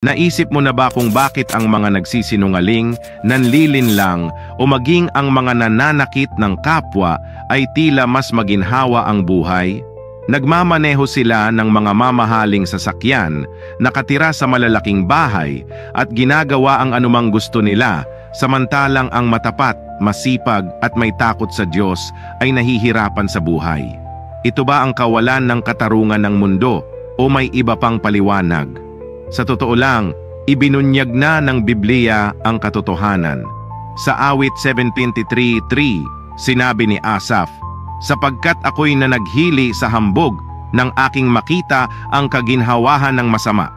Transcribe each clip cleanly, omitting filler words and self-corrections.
Naisip mo na ba kung bakit ang mga nagsisinungaling, nanlilinlang o maging ang mga nananakit ng kapwa ay tila mas maginhawa ang buhay? Nagmamaneho sila ng mga mamahaling sasakyan, nakatira sa malalaking bahay at ginagawa ang anumang gusto nila, samantalang ang matapat, masipag at may takot sa Diyos ay nahihirapan sa buhay. Ito ba ang kawalan ng katarungan ng mundo o may iba pang paliwanag? Sa totoo lang, ibinunyag na ng Biblia ang katotohanan. Sa awit 7:23:3, sinabi ni Asaph, "Sapagkat ako'y nanaghili sa hambog nang aking makita ang kaginhawahan ng masama.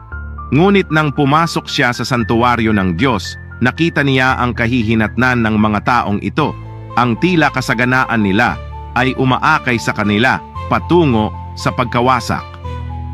Ngunit nang pumasok siya sa santuwaryo ng Diyos, nakita niya ang kahihinatnan ng mga taong ito. Ang tila kasaganaan nila ay umaakay sa kanila patungo sa pagkawasak."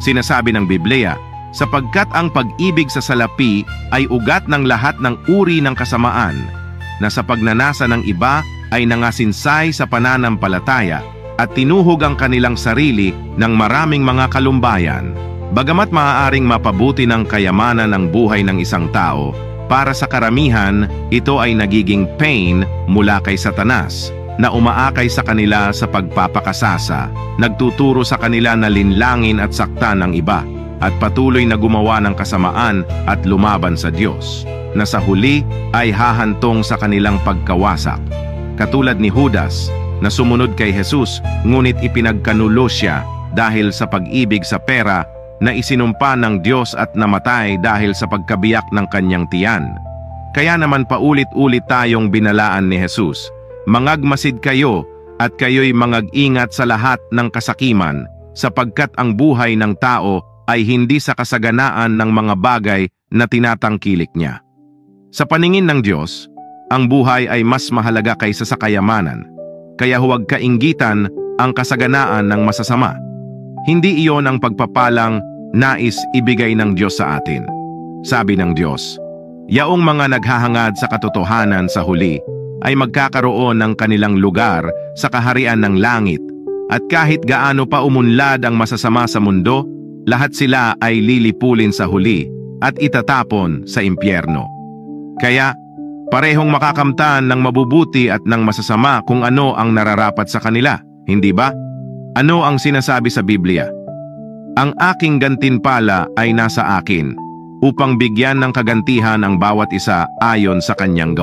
Sinasabi ng Biblia, sapagkat ang pag-ibig sa salapi ay ugat ng lahat ng uri ng kasamaan, na sa pagnanasa ng iba ay nangasinsay sa pananampalataya at tinuhog ang kanilang sarili ng maraming mga kalumbayan. Bagamat maaaring mapabuti ng kayamanan ng buhay ng isang tao, para sa karamihan, ito ay nagiging pain mula kay Satanas, na umaakay sa kanila sa pagpapakasasa, nagtuturo sa kanila na linlangin at saktan ng iba, at patuloy na gumawa ng kasamaan at lumaban sa Diyos, na sa huli ay hahantong sa kanilang pagkawasak. Katulad ni Judas, na sumunod kay Jesus ngunit ipinagkanulo siya dahil sa pag-ibig sa pera, na isinumpa ng Diyos at namatay dahil sa pagkabiyak ng kanyang tiyan. Kaya naman paulit-ulit tayong binalaan ni Jesus, "Mangagmasid kayo at kayo'y mangag-ingat sa lahat ng kasakiman, sapagkat ang buhay ng tao ay hindi sa kasaganaan ng mga bagay na tinatangkilik niya." Sa paningin ng Diyos, ang buhay ay mas mahalaga kaysa sa kayamanan, kaya huwag kainggitan ang kasaganaan ng masasama. Hindi iyon ang pagpapalang nais ibigay ng Diyos sa atin. Sabi ng Diyos, "Yaong mga naghahangad sa katotohanan sa huli ay magkakaroon ng kanilang lugar sa kaharian ng langit, at kahit gaano pa umunlad ang masasama sa mundo, lahat sila ay lilipulin sa huli at itatapon sa impyerno." Kaya, parehong makakamtan ng mabubuti at ng masasama kung ano ang nararapat sa kanila, hindi ba? Ano ang sinasabi sa Biblia? "Ang aking gantimpala ay nasa akin, upang bigyan ng kagantihan ang bawat isa ayon sa kanyang gawa."